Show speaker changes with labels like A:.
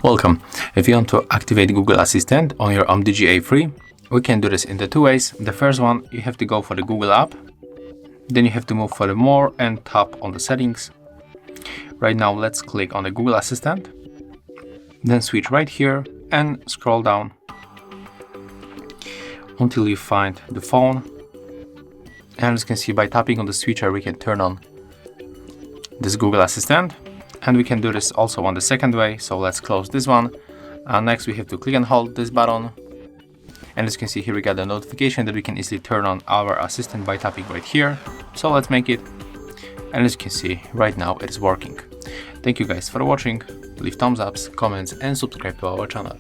A: Welcome. If you want to activate Google Assistant on your UMIDIGI A3, we can do this in the two ways. The first one, you have to go for the Google app. Then you have to move for the more and tap on the settings. Right now, let's click on the Google Assistant. Then switch right here and scroll down until you find the phone. And as you can see, by tapping on the switcher, we can turn on this Google Assistant. And we can do this also on the second way. So let's close this one. Next, we have to click and hold this button. And as you can see here, we got a notification that we can easily turn on our assistant by tapping right here. So let's make it. And as you can see, right now it is working. Thank you guys for watching. Leave thumbs ups, comments, and subscribe to our channel.